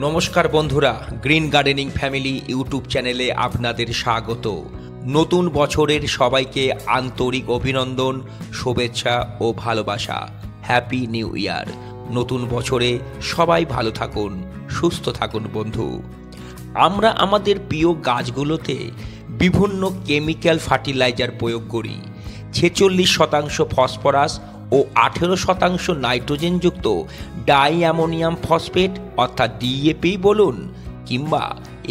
নমস্কার বন্ধুরা, green gardening family YouTube চ্যানেলে আপনাদের স্বাগত। নতুন বছরের সবাইকে আন্তরিক অভিনন্দন, শুভেচ্ছা ও ভালোবাসা। Happy new year. নতুন বছরে সবাই ভালো থাকুন, সুস্থ থাকুন বন্ধু। আমরা আমাদের প্রিয় গাছগুলোতে বিভিন্ন কেমিক্যাল ফার্টিলাইজার প্রয়োগ করি। 46% ফসফরাস ও 18% নাইট্রোজেনযুক্ত ডাই অ্যামোনিয়াম ফসফেট অর্থাৎ ডিএপি বলুন, কিংবা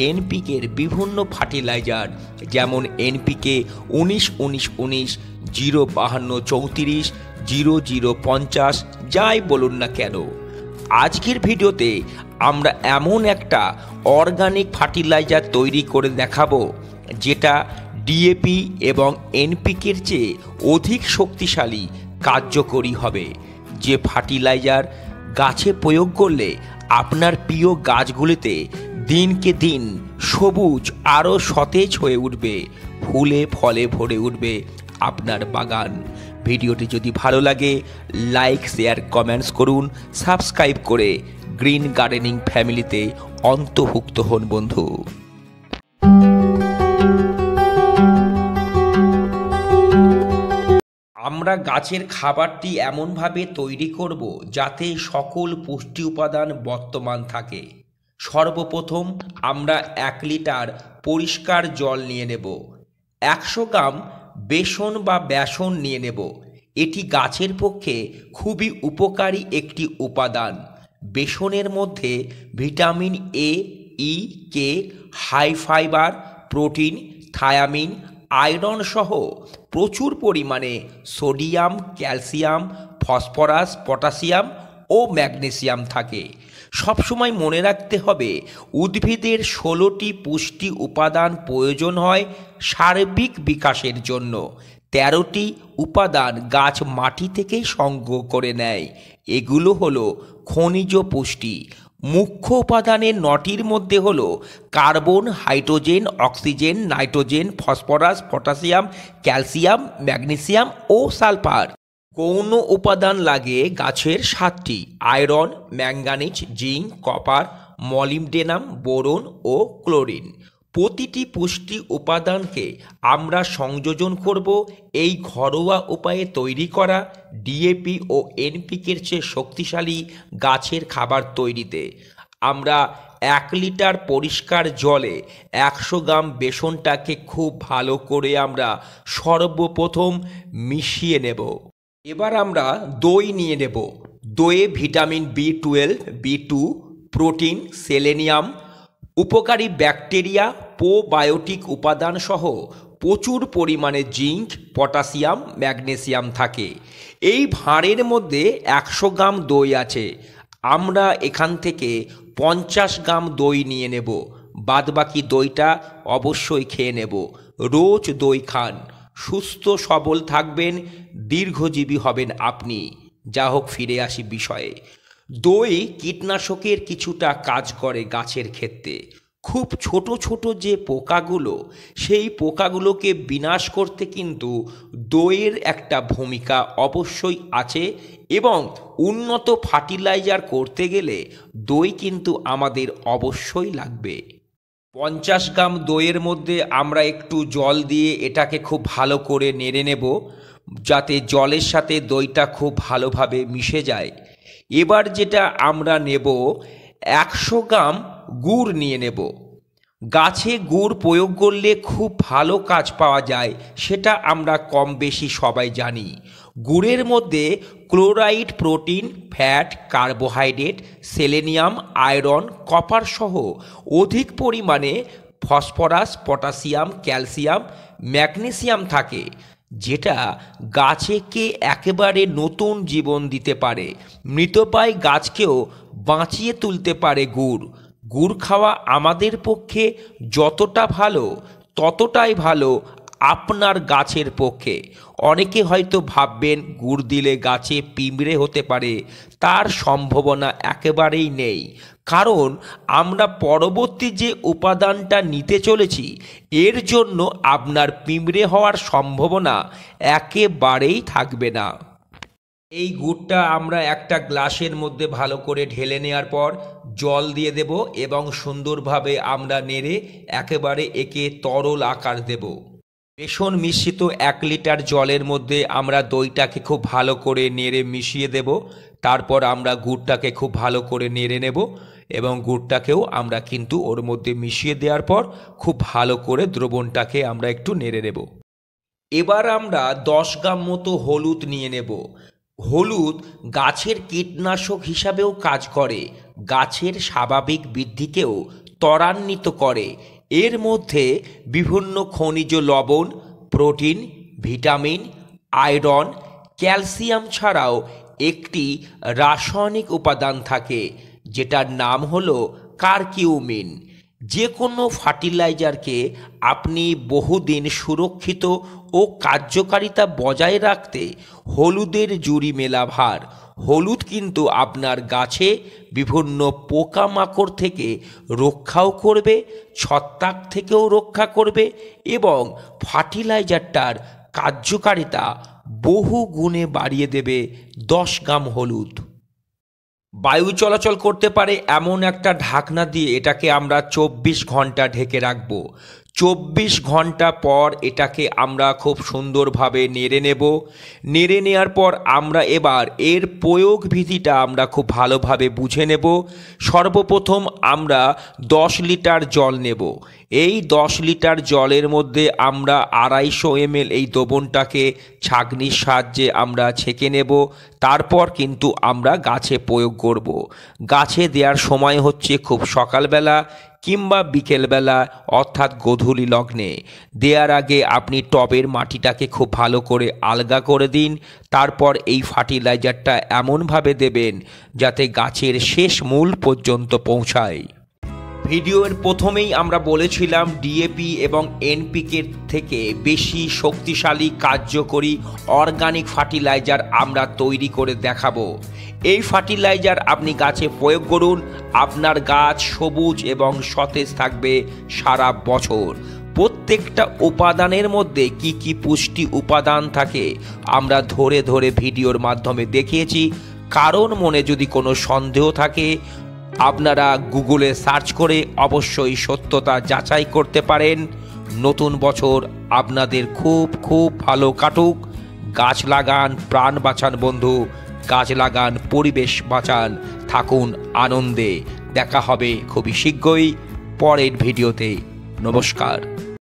এনপিকের বিভিন্ন ফার্টিলাইজার যেমন এনপিকে 19-19-19, 0-52-34, 0-0-50 যাই বলুন না কেন। আজকের ভিডিওতে আমরা এমন একটা অর্গানিক ফার্টিলাইজার তৈরি করে দেখাবো যেটা ডিএপি এবং এনপিকের চেয়ে অধিক শক্তিশালী, কার্যকরী হবে। যে ফার্টিলাইজার গাছে প্রয়োগ করলে আপনার প্রিয় গাছগুলিতে দিনকে দিন সবুজ আরও সতেজ হয়ে উঠবে, ফুলে ফলে ভরে উঠবে আপনার বাগান। ভিডিওটি যদি ভালো লাগে লাইক, শেয়ার, কমেন্টস করুন। সাবস্ক্রাইব করে গ্রিন গার্ডেনিং ফ্যামিলিতে অন্তর্ভুক্ত হন বন্ধু। আমরা গাছের খাবারটি এমনভাবে তৈরি করব যাতে সকল পুষ্টি উপাদান বর্তমান থাকে। সর্বপ্রথম আমরা 1 লিটার পরিষ্কার জল নিয়ে নেব। 100 গ্রাম বেসন বা বেসন নিয়ে নেব। এটি গাছের পক্ষে খুবই উপকারী একটি উপাদান। বেসনের মধ্যে vitamin A, E, K, high fibre, protein, thiamine, iron সহ প্রচুর পরিমাণে সোডিয়াম, ক্যালসিয়াম, ফসফরাস, পটাশিয়াম ও ম্যাগনেসিয়াম থাকে। সবসময় মনে রাখতে হবে উদ্ভিদের 16টি পুষ্টি উপাদান প্রয়োজন হয় সার্বিক বিকাশের জন্য। 13টি উপাদান গাছ মাটি থেকেই সংগ্রহ করে নেয়। এগুলো হলো খনিজ পুষ্টি। মুখ্য উপাদানের 9টির মধ্যে হলো carbon, hydrogen, oxygen, nitrogen, phosphorus, potassium, calcium, magnesium ও সালফার। গৌণ উপাদান লাগে গাছের 7টি: iron, manganese, zinc, copper, molybdenum, boron ও ক্লোরিন। প্রতিটি পুষ্টি উপাদানকে আমরা সংযোজন করব এই ঘরোয়া উপায়ে তৈরি করা ডিএপি ও এনপিকের চেয়ে শক্তিশালী গাছের খাবার তৈরিতে। আমরা 1 লিটার পরিষ্কার জলে 100 গ্রাম বেসনটাকে খুব ভালো করে আমরা সর্বপ্রথম মিশিয়ে নেব। এবার আমরা দই নিয়ে নেব। দইয়ে vitamin B12, B2, protein, selenium, উপকারী ব্যাকটেরিয়া, প্রোবায়োটিক উপাদান সহ প্রচুর পরিমাণে জিঙ্ক, পটাশিয়াম, ম্যাগনেসিয়াম থাকে। এই ভাঁড়ের মধ্যে 100 গ্রাম দই আছে। আমরা এখান থেকে 50 গ্রাম দই নিয়ে নেব। বাদবাকি দইটা অবশ্যই খেয়ে নেব। রোজ দই খান, সুস্থ সবল থাকবেন, দীর্ঘজীবী হবেন আপনি। যা হোক, ফিরে আসি বিষয়ে। দই কীটনাশকের কিছুটা কাজ করে গাছের ক্ষেত্রে। খুব ছোট ছোট যে পোকাগুলো, সেই পোকাগুলোকে বিনাশ করতে কিন্তু দইয়ের একটা ভূমিকা অবশ্যই আছে। এবং উন্নত ফার্টিলাইজার করতে গেলে দই কিন্তু আমাদের অবশ্যই লাগবে। 50 গ্রাম দইয়ের মধ্যে আমরা একটু জল দিয়ে এটাকে খুব ভালো করে নেড়ে নেব, যাতে জলের সাথে দইটা খুব ভালোভাবে মিশে যায়। এবার যেটা আমরা নেব, 100 গ্রাম গুড় নিয়ে নেব। গাছে গুড় প্রয়োগ করলে খুব ভালো কাজ পাওয়া যায়, সেটা আমরা কম বেশি সবাই জানি। গুড়ের মধ্যে chloride, protein, fat, carbohydrate, selenium, iron, copper সহ অধিক পরিমাণে ফসফরাস, পটাশিয়াম, ক্যালসিয়াম, ম্যাগনেসিয়াম থাকে, যেটা গাছকে একেবারে নতুন জীবন দিতে পারে। মৃতপ্রায় গাছকেও বাঁচিয়ে তুলতে পারে গুড়। গুড় খাওয়া আমাদের পক্ষে যতটা ভালো, ততটাই ভালো আপনার গাছের পক্ষে। অনেকে হয়তো ভাববেন গুড় দিলে গাছে পিঁমড়ে হতে পারে। তার সম্ভাবনা একেবারেই নেই, কারণ আমরা পরবর্তী যে উপাদানটা নিতে চলেছি এর জন্য আপনার পিঁমড়ে হওয়ার সম্ভাবনা একেবারেই থাকবে না। এই গুড়টা আমরা একটা গ্লাসের মধ্যে ভালো করে ঢেলে নেওয়ার পর জল দিয়ে দেব এবং সুন্দরভাবে আমরা নেড়ে একেবারে একে তরল আকার দেব। বেসন মিশ্রিত 1 লিটার জলের মধ্যে আমরা দইটাকে খুব ভালো করে নেড়ে মিশিয়ে দেব। তারপর আমরা গুড়টাকে খুব ভালো করে নেড়ে নেব এবং গুড়টাকেও আমরা কিন্তু ওর মধ্যে মিশিয়ে দেওয়ার পর খুব ভালো করে দ্রবণটাকে আমরা একটু নেড়ে নেব। এবার আমরা 10 গ্রাম মতো হলুদ নিয়ে নেব। হলুদ গাছের কীটনাশক হিসাবেও কাজ করে, গাছের স্বাভাবিক বৃদ্ধিকেও ত্বরান্বিত করে। এর মধ্যে বিভিন্ন খনিজ লবণ, প্রোটিন, ভিটামিন, আয়রন, ক্যালসিয়াম ছাড়াও একটি রাসায়নিক উপাদান থাকে যেটার নাম হলো কারকিউমিন। যে কোনো ফার্টিলাইজারকে আপনি বহুদিন সুরক্ষিত ও কার্যকারিতা বজায় রাখতে হলুদের জুড়ি মেলা ভার। হলুদ কিন্তু আপনার গাছে বিভিন্ন পোকামাকড় থেকে রক্ষাও করবে, ছত্রাক থেকেও রক্ষা করবে এবং ফার্টিলাইজারটার কার্যকারিতা বহু গুণে বাড়িয়ে দেবে। 10 গ্রাম হলুদ। বায়ু চলাচল করতে পারে এমন একটা ঢাকনা দিয়ে এটাকে আমরা 24 ঘন্টা ঢেকে রাখব। 24 ঘন্টা পর এটাকে আমরা খুব সুন্দরভাবে নেড়ে নেব। নেড়ে নেওয়ার পর আমরা এবার এর প্রয়োগ বিধিটা আমরা খুব ভালোভাবে বুঝে নেব। সর্বপ্রথম আমরা 10 লিটার জল নেব। এই 10 লিটার জলের মধ্যে আমরা 250 ml এই দ্রবণটাকে ছাঁকনির সাহায্যে আমরা ছেঁকে নেব। তারপর কিন্তু আমরা গাছে প্রয়োগ করব। গাছে দেওয়ার সময় হচ্ছে খুব সকালবেলা কিংবা বিকেলবেলা অর্থাৎ গোধূলি লগ্নে। দেওয়ার আগে আপনি টবের মাটিটাকে খুব ভালো করে আলগা করে দিন। তারপর এই ফার্টিলাইজারটা এমনভাবে দেবেন যাতে গাছের শেষ মূল পর্যন্ত পৌঁছায়। ভিডিওর প্রথমেই আমরা বলেছিলাম ডিএপি এবং এনপিকে থেকে বেশি শক্তিশালী কার্যকরী অর্গানিক ফার্টিলাইজার আমরা তৈরি করে দেখাবো। এই ফার্টিলাইজার আপনি গাছে প্রয়োগ করুন, আপনার গাছ সবুজ এবং সতেজ থাকবে সারা বছর। প্রত্যেকটা উপাদানের মধ্যে কি কি পুষ্টি উপাদান থাকে আমরা ধরে ধরে ভিডিওর মাধ্যমে দেখিয়েছি। কারণ মনে যদি কোনো সন্দেহ থাকে আপনারা গুগলে সার্চ করে অবশ্যই সত্যতা যাচাই করতে পারেন। নতুন বছর আপনাদের খুব খুব ভালো কাটুক। গাছ লাগান, প্রাণ বাঁচান বন্ধু, গাছ লাগান, পরিবেশ বাঁচান, থাকুন আনন্দে। দেখা হবে খুবই শীঘ্রই পরের ভিডিওতে। নমস্কার।